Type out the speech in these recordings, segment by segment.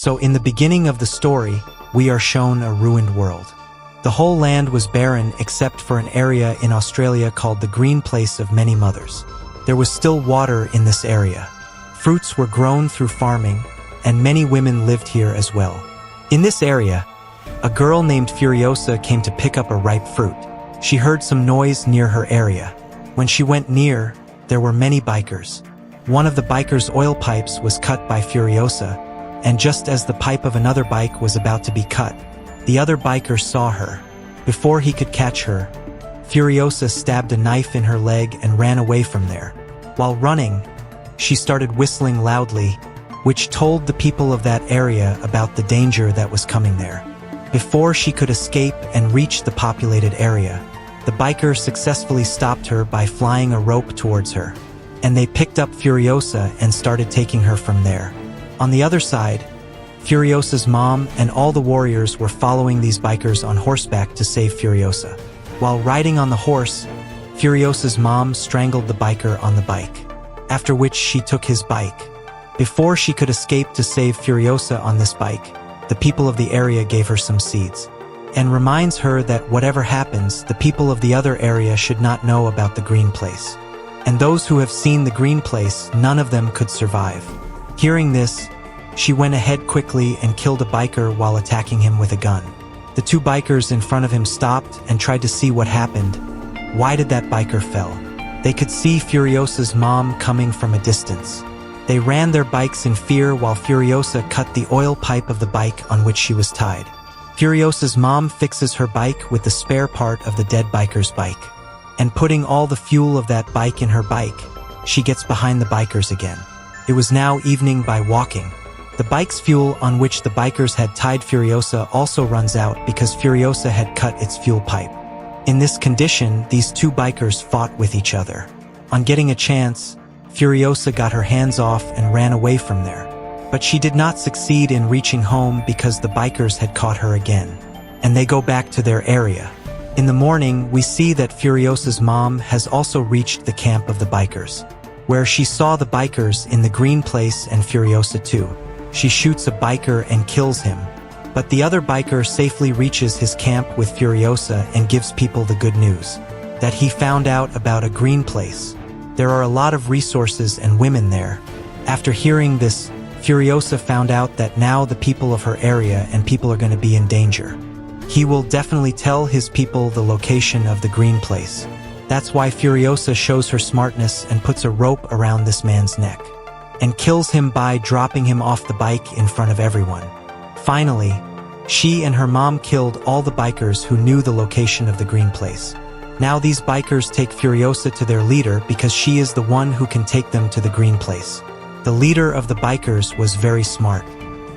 So in the beginning of the story, we are shown a ruined world. The whole land was barren except for an area in Australia called the Green Place of Many Mothers. There was still water in this area. Fruits were grown through farming, and many women lived here as well. In this area, a girl named Furiosa came to pick up a ripe fruit. She heard some noise near her area. When she went near, there were many bikers. One of the bikers' oil pipes was cut by Furiosa, and just as the pipe of another bike was about to be cut, the other biker saw her. Before he could catch her, Furiosa stabbed a knife in her leg and ran away from there. While running, she started whistling loudly, which told the people of that area about the danger that was coming there. Before she could escape and reach the populated area, the biker successfully stopped her by flying a rope towards her, and they picked up Furiosa and started taking her from there. On the other side, Furiosa's mom and all the warriors were following these bikers on horseback to save Furiosa. While riding on the horse, Furiosa's mom strangled the biker on the bike, after which she took his bike. Before she could escape to save Furiosa on this bike, the people of the area gave her some seeds, and reminds her that whatever happens, the people of the other area should not know about the Green Place. And those who have seen the Green Place, none of them could survive. Hearing this, she went ahead quickly and killed a biker while attacking him with a gun. The two bikers in front of him stopped and tried to see what happened. Why did that biker fell? They could see Furiosa's mom coming from a distance. They ran their bikes in fear while Furiosa cut the oil pipe of the bike on which she was tied. Furiosa's mom fixes her bike with the spare part of the dead biker's bike. And putting all the fuel of that bike in her bike, she gets behind the bikers again. It was now evening by walking. The bike's fuel on which the bikers had tied Furiosa also runs out because Furiosa had cut its fuel pipe. In this condition, these two bikers fought with each other. On getting a chance, Furiosa got her hands off and ran away from there. But she did not succeed in reaching home because the bikers had caught her again, and they go back to their area. In the morning, we see that Furiosa's mom has also reached the camp of the bikers, where she saw the bikers in the Green Place and Furiosa too. She shoots a biker and kills him, but the other biker safely reaches his camp with Furiosa and gives people the good news that he found out about a Green Place. There are a lot of resources and women there. After hearing this, Furiosa found out that now the people of her area and people are going to be in danger. He will definitely tell his people the location of the Green Place. That's why Furiosa shows her smartness and puts a rope around this man's neck, and kills him by dropping him off the bike in front of everyone. Finally, she and her mom killed all the bikers who knew the location of the Green Place. Now these bikers take Furiosa to their leader because she is the one who can take them to the Green Place. The leader of the bikers was very smart.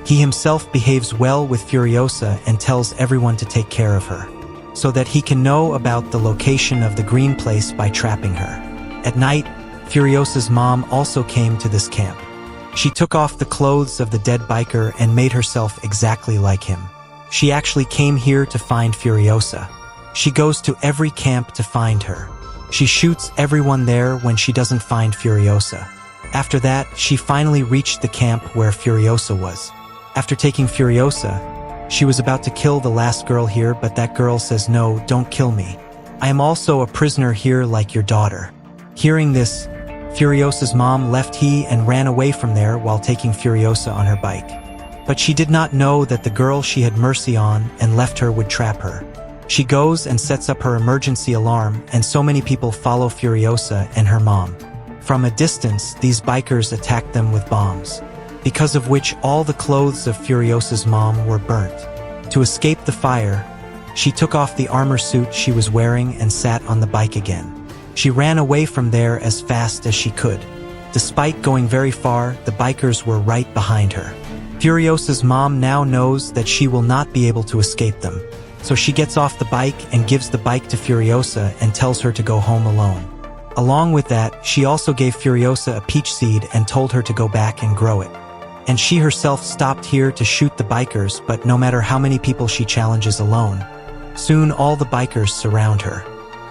He himself behaves well with Furiosa and tells everyone to take care of her, so that he can know about the location of the Green Place by trapping her. At night, Furiosa's mom also came to this camp. She took off the clothes of the dead biker and made herself exactly like him. She actually came here to find Furiosa. She goes to every camp to find her. She shoots everyone there when she doesn't find Furiosa. After that, she finally reached the camp where Furiosa was. After taking Furiosa, she was about to kill the last girl here, but that girl says, "No, don't kill me. I am also a prisoner here like your daughter." Hearing this, Furiosa's mom left and ran away from there while taking Furiosa on her bike. But she did not know that the girl she had mercy on and left her would trap her. She goes and sets up her emergency alarm, and so many people follow Furiosa and her mom. From a distance, these bikers attacked them with bombs, because of which all the clothes of Furiosa's mom were burnt. To escape the fire, she took off the armor suit she was wearing and sat on the bike again. She ran away from there as fast as she could. Despite going very far, the bikers were right behind her. Furiosa's mom now knows that she will not be able to escape them, so she gets off the bike and gives the bike to Furiosa and tells her to go home alone. Along with that, she also gave Furiosa a peach seed and told her to go back and grow it. And she herself stopped here to shoot the bikers, but no matter how many people she challenges alone, soon all the bikers surround her.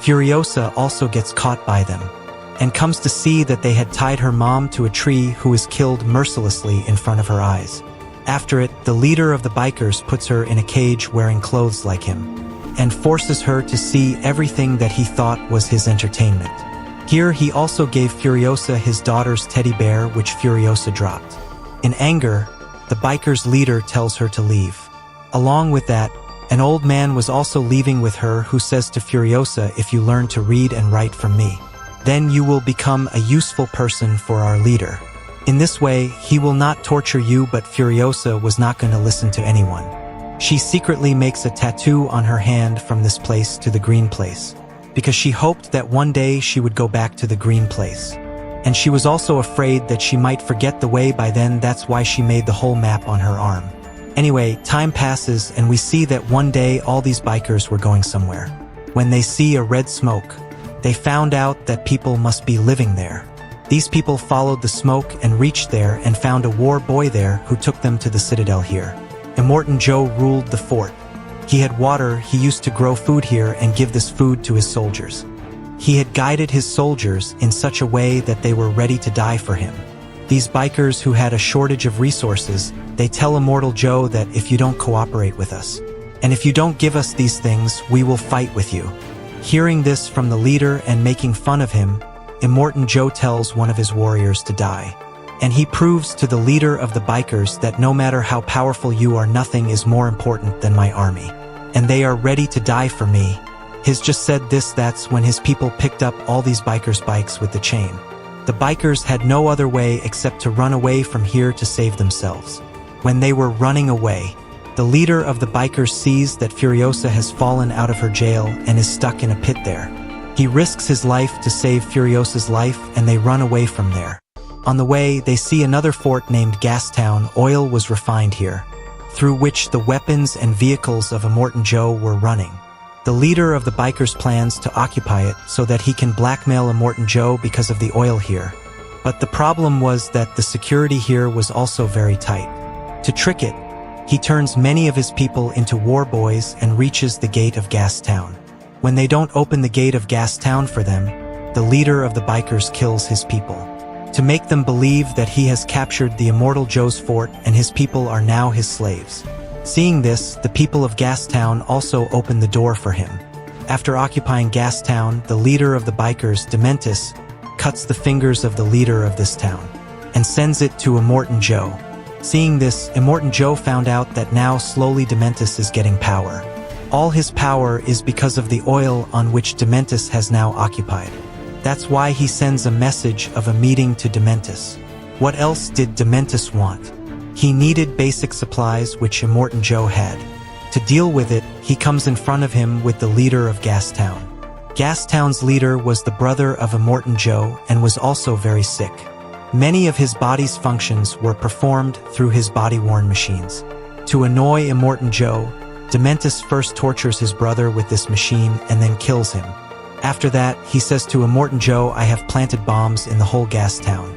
Furiosa also gets caught by them, and comes to see that they had tied her mom to a tree, who is killed mercilessly in front of her eyes. After it, the leader of the bikers puts her in a cage wearing clothes like him, and forces her to see everything that he thought was his entertainment. Here he also gave Furiosa his daughter's teddy bear, which Furiosa dropped. In anger, the bikers' leader tells her to leave. Along with that, an old man was also leaving with her who says to Furiosa, "If you learn to read and write from me, then you will become a useful person for our leader. In this way, he will not torture you." But Furiosa was not going to listen to anyone. She secretly makes a tattoo on her hand from this place to the green place, because she hoped that one day she would go back to the green place. And she was also afraid that she might forget the way by then. That's why she made the whole map on her arm. Anyway, time passes and we see that one day all these bikers were going somewhere. When they see a red smoke, they found out that people must be living there. These people followed the smoke and reached there and found a war boy there who took them to the citadel here. Immortan Joe ruled the fort. He had water, he used to grow food here and give this food to his soldiers. He had guided his soldiers in such a way that they were ready to die for him. These bikers who had a shortage of resources, they tell Immortal Joe that if you don't cooperate with us, and if you don't give us these things, we will fight with you. Hearing this from the leader and making fun of him, Immortan Joe tells one of his warriors to die. And he proves to the leader of the bikers that no matter how powerful you are, nothing is more important than my army. And they are ready to die for me. He's just said this. That's when his people picked up all these bikers' bikes with the chain. The bikers had no other way except to run away from here to save themselves. When they were running away, the leader of the bikers sees that Furiosa has fallen out of her jail and is stuck in a pit there. He risks his life to save Furiosa's life and they run away from there. On the way, they see another fort named Gastown. Oil was refined here, through which the weapons and vehicles of Immortan Joe were running. The leader of the bikers plans to occupy it so that he can blackmail Immortan Joe because of the oil here. But the problem was that the security here was also very tight. To trick it, he turns many of his people into war boys and reaches the gate of Gastown. When they don't open the gate of Gastown for them, the leader of the bikers kills his people, to make them believe that he has captured the Immortal Joe's fort and his people are now his slaves. Seeing this, the people of Gastown also open the door for him. After occupying Gastown, the leader of the bikers, Dementis, cuts the fingers of the leader of this town and sends it to Immortan Joe. Seeing this, Immortan Joe found out that now slowly Dementis is getting power. All his power is because of the oil on which Dementis has now occupied. That's why he sends a message of a meeting to Dementis. What else did Dementis want? He needed basic supplies which Immortan Joe had. To deal with it, he comes in front of him with the leader of Gastown. Gastown's leader was the brother of Immortan Joe and was also very sick. Many of his body's functions were performed through his body-worn machines. To annoy Immortan Joe, Dementis first tortures his brother with this machine and then kills him. After that, he says to Immortan Joe, "I have planted bombs in the whole Gastown.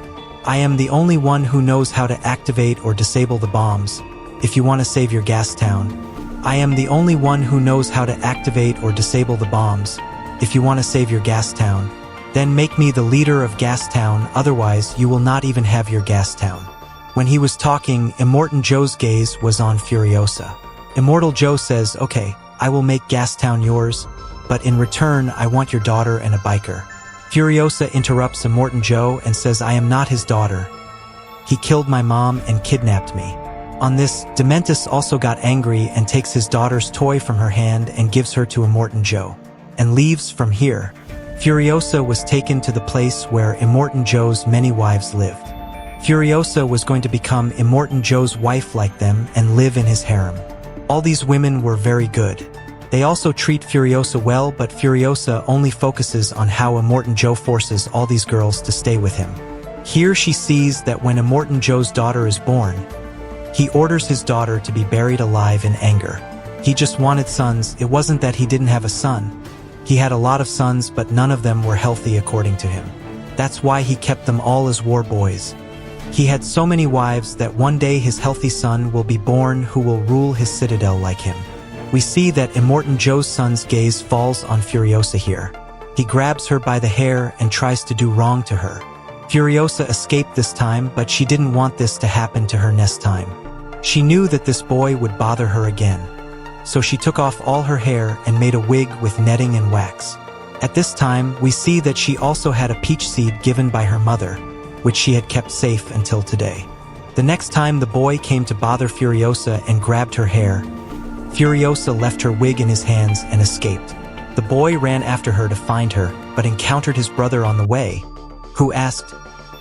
I am the only one who knows how to activate or disable the bombs. If you want to save your Gastown, I am the only one who knows how to activate or disable the bombs. If you want to save your Gastown, then make me the leader of Gastown, otherwise you will not even have your Gastown." When he was talking, Immortan Joe's gaze was on Furiosa. Immortal Joe says, "Okay, I will make Gastown yours, but in return I want your daughter and a biker." Furiosa interrupts Immortan Joe and says, "I am not his daughter. He killed my mom and kidnapped me." On this, Dementis also got angry and takes his daughter's toy from her hand and gives her to Immortan Joe, and leaves from here. Furiosa was taken to the place where Immortan Joe's many wives lived. Furiosa was going to become Immortan Joe's wife like them and live in his harem. All these women were very good. They also treat Furiosa well, but Furiosa only focuses on how Immortan Joe forces all these girls to stay with him. Here she sees that when Immortan Joe's daughter is born, he orders his daughter to be buried alive in anger. He just wanted sons. It wasn't that he didn't have a son. He had a lot of sons, but none of them were healthy according to him. That's why he kept them all as war boys. He had so many wives that one day his healthy son will be born who will rule his citadel like him. We see that Immortan Joe's son's gaze falls on Furiosa here. He grabs her by the hair and tries to do wrong to her. Furiosa escaped this time, but she didn't want this to happen to her next time. She knew that this boy would bother her again. So she took off all her hair and made a wig with netting and wax. At this time, we see that she also had a peach seed given by her mother, which she had kept safe until today. The next time the boy came to bother Furiosa and grabbed her hair, Furiosa left her wig in his hands and escaped. The boy ran after her to find her, but encountered his brother on the way, who asked,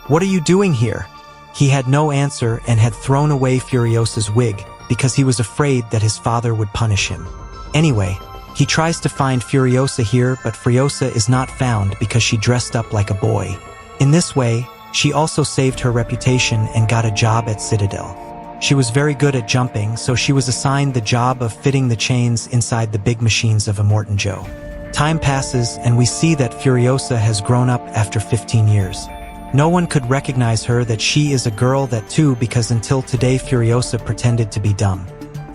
"What are you doing here?" He had no answer and had thrown away Furiosa's wig because he was afraid that his father would punish him. Anyway, he tries to find Furiosa here, but Furiosa is not found because she dressed up like a boy. In this way, she also saved her reputation and got a job at Citadel. She was very good at jumping, so she was assigned the job of fitting the chains inside the big machines of Immortan Joe. Time passes and we see that Furiosa has grown up after 15 years. No one could recognize her that she is a girl that too, because until today Furiosa pretended to be dumb,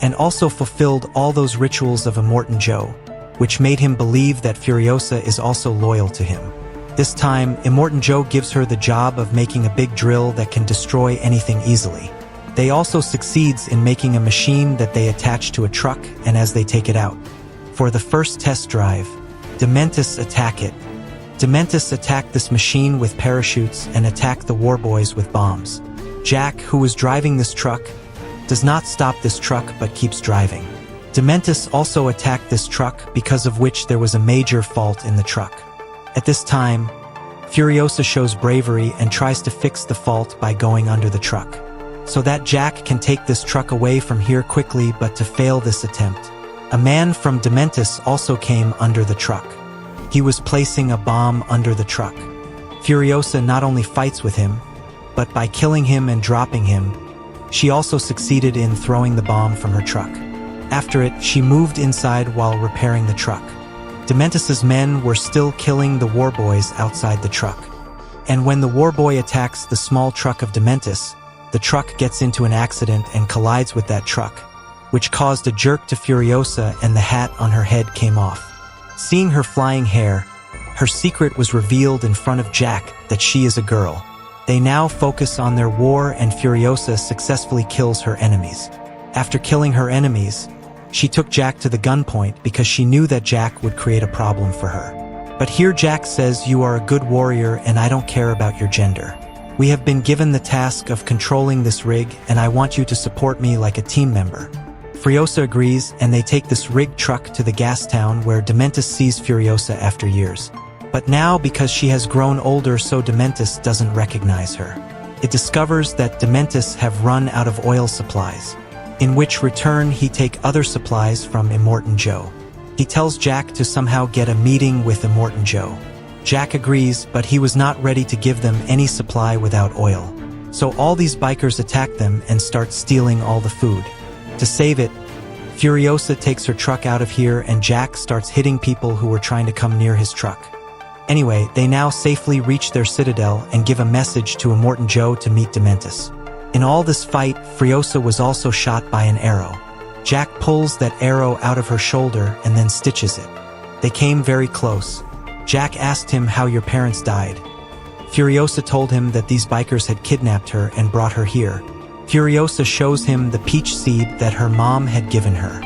and also fulfilled all those rituals of Immortan Joe, which made him believe that Furiosa is also loyal to him. This time, Immortan Joe gives her the job of making a big drill that can destroy anything easily. They also succeeds in making a machine that they attach to a truck, and as they take it out for the first test drive, Dementis attack it. Dementis attack this machine with parachutes and attack the warboys with bombs. Jack, who was driving this truck, does not stop this truck but keeps driving. Dementis also attacked this truck, because of which there was a major fault in the truck. At this time, Furiosa shows bravery and tries to fix the fault by going under the truck, so that Jack can take this truck away from here quickly, but to fail this attempt, a man from Dementis also came under the truck. He was placing a bomb under the truck. Furiosa not only fights with him, but by killing him and dropping him, she also succeeded in throwing the bomb from her truck. After it, she moved inside while repairing the truck. Dementis's men were still killing the warboys outside the truck. And when the warboy attacks the small truck of Dementis, the truck gets into an accident and collides with that truck, which caused a jerk to Furiosa and the hat on her head came off. Seeing her flying hair, her secret was revealed in front of Jack that she is a girl. They now focus on their war and Furiosa successfully kills her enemies. After killing her enemies, she took Jack to the gunpoint because she knew that Jack would create a problem for her. But here Jack says, "You are a good warrior and I don't care about your gender. We have been given the task of controlling this rig and I want you to support me like a team member." Furiosa agrees and they take this rigged truck to the gas town where Dementis sees Furiosa after years. But now, because she has grown older, so Dementis doesn't recognize her. It discovers that Dementis have run out of oil supplies, in which return he take other supplies from Immortan Joe. He tells Jack to somehow get a meeting with Immortan Joe. Jack agrees, but he was not ready to give them any supply without oil. So all these bikers attack them and start stealing all the food. To save it, Furiosa takes her truck out of here and Jack starts hitting people who were trying to come near his truck. Anyway, they now safely reach their citadel and give a message to Immortan Joe to meet Dementis. In all this fight, Furiosa was also shot by an arrow. Jack pulls that arrow out of her shoulder and then stitches it. They came very close. Jack asked him how your parents died. Furiosa told him that these bikers had kidnapped her and brought her here. Furiosa shows him the peach seed that her mom had given her.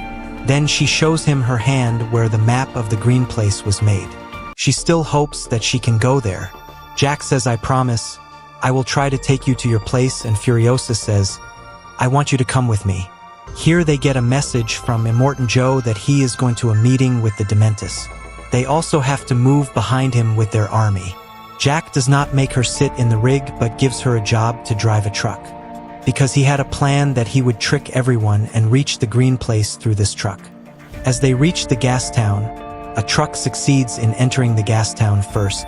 Then she shows him her hand where the map of the green place was made. She still hopes that she can go there. Jack says, "I promise. I will try to take you to your place," and Furiosa says, "I want you to come with me." Here they get a message from Immortan Joe that he is going to a meeting with the Dementis. They also have to move behind him with their army. Jack does not make her sit in the rig but gives her a job to drive a truck, because he had a plan that he would trick everyone and reach the green place through this truck. As they reach the gas town, a truck succeeds in entering the gas town first,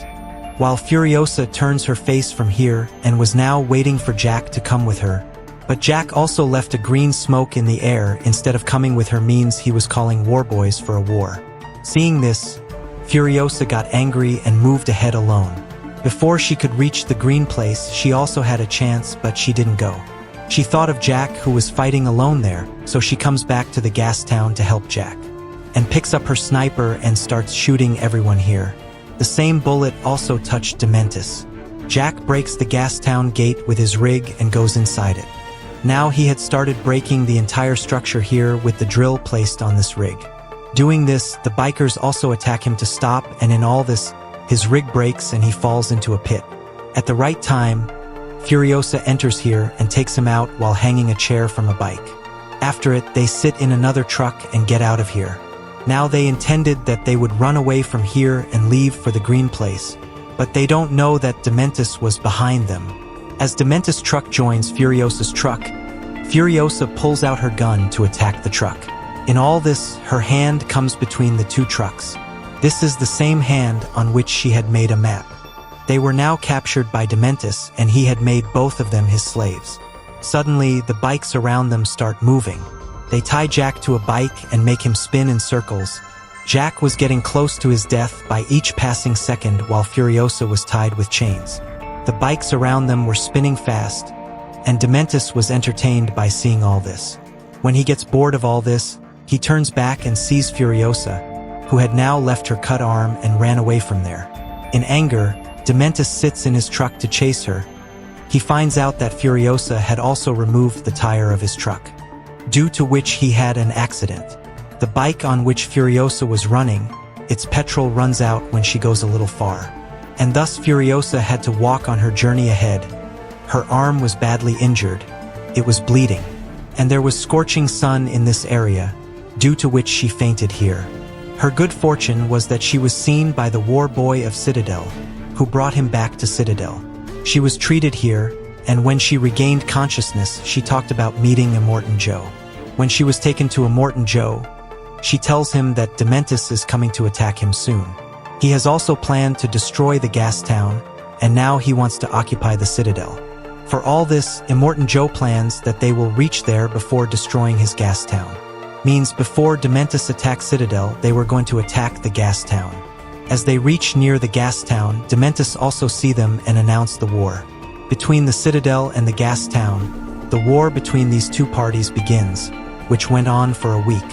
while Furiosa turns her face from here and was now waiting for Jack to come with her. But Jack also left a green smoke in the air instead of coming with her, means he was calling warboys for a war. Seeing this, Furiosa got angry and moved ahead alone. Before she could reach the green place, she also had a chance, but she didn't go. She thought of Jack, who was fighting alone there, so she comes back to the gas town to help Jack, and picks up her sniper and starts shooting everyone here. The same bullet also touched Dementis. Jack breaks the gas town gate with his rig and goes inside it. Now he had started breaking the entire structure here with the drill placed on this rig. Doing this, the bikers also attack him to stop, and in all this, his rig breaks and he falls into a pit. At the right time, Furiosa enters here and takes him out while hanging a chair from a bike. After it, they sit in another truck and get out of here. Now they intended that they would run away from here and leave for the green place, but they don't know that Dementis was behind them. As Dementis' truck joins Furiosa's truck, Furiosa pulls out her gun to attack the truck. In all this, her hand comes between the two trucks. This is the same hand on which she had made a map. They were now captured by Dementis, and he had made both of them his slaves. Suddenly, the bikes around them start moving. They tie Jack to a bike and make him spin in circles. Jack was getting close to his death by each passing second while Furiosa was tied with chains. The bikes around them were spinning fast, and Dementis was entertained by seeing all this. When he gets bored of all this, he turns back and sees Furiosa, who had now left her cut arm and ran away from there. In anger, Dementis sits in his truck to chase her. He finds out that Furiosa had also removed the tire of his truck, due to which he had an accident. The bike on which Furiosa was running, its petrol runs out when she goes a little far, and thus Furiosa had to walk on her journey ahead. Her arm was badly injured, it was bleeding, and there was scorching sun in this area, due to which she fainted here. Her good fortune was that she was seen by the war boy of Citadel, who brought him back to Citadel. She was treated here, and when she regained consciousness, she talked about meeting Immortan Joe. When she was taken to Immortan Joe, she tells him that Dementis is coming to attack him soon. He has also planned to destroy the gas town, and now he wants to occupy the Citadel. For all this, Immortan Joe plans that they will reach there before destroying his gas town. Means before Dementis attacks Citadel, they were going to attack the gas town. As they reach near the gas town, Dementis also see them and announce the war. Between the Citadel and the gas town, the war between these two parties begins, which went on for a week.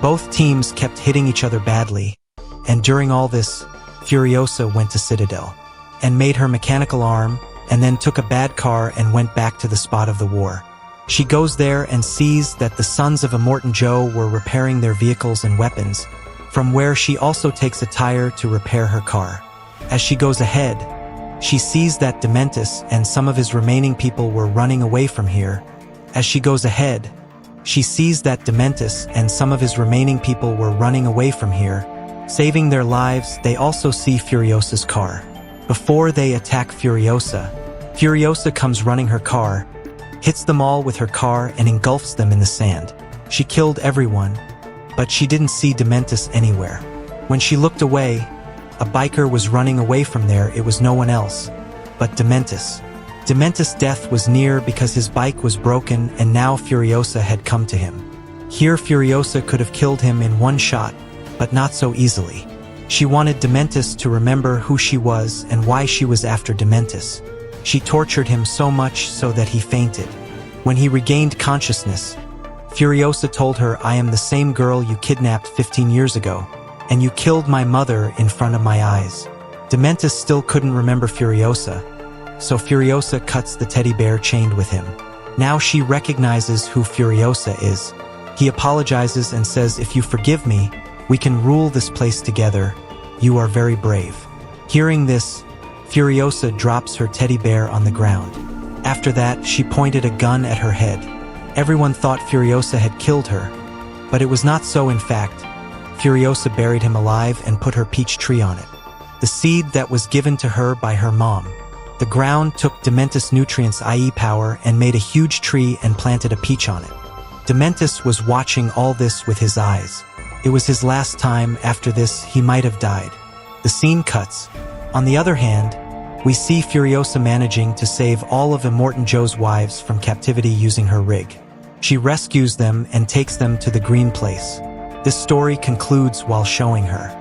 Both teams kept hitting each other badly, and during all this, Furiosa went to Citadel and made her mechanical arm, and then took a bad car and went back to the spot of the war. She goes there and sees that the sons of Immortan Joe were repairing their vehicles and weapons, from where she also takes a tire to repair her car. As she goes ahead, she sees that Dementis and some of his remaining people were running away from here. As she goes ahead, she sees that Dementis and some of his remaining people were running away from here, saving their lives. They also see Furiosa's car. Before they attack Furiosa, Furiosa comes running her car, hits them all with her car and engulfs them in the sand. She killed everyone, but she didn't see Dementis anywhere. When she looked away, a biker was running away from there. It was no one else but Dementis. Dementis' death was near because his bike was broken, and now Furiosa had come to him. Here Furiosa could have killed him in one shot, but not so easily. She wanted Dementis to remember who she was and why she was after Dementis. She tortured him so much so that he fainted. When he regained consciousness, Furiosa told her, "I am the same girl you kidnapped 15 years ago, and you killed my mother in front of my eyes." Dementis still couldn't remember Furiosa, so Furiosa cuts the teddy bear chained with him. Now she recognizes who Furiosa is. He apologizes and says, "If you forgive me, we can rule this place together. You are very brave." Hearing this, Furiosa drops her teddy bear on the ground. After that, she pointed a gun at her head. Everyone thought Furiosa had killed her, but it was not so. In fact, Furiosa buried him alive and put her peach tree on it, the seed that was given to her by her mom. The ground took Dementis' nutrients, i.e. power, and made a huge tree and planted a peach on it. Dementis was watching all this with his eyes. It was his last time. After this, he might have died. The scene cuts. On the other hand, we see Furiosa managing to save all of Immortan Joe's wives from captivity using her rig. She rescues them and takes them to the green place. This story concludes while showing her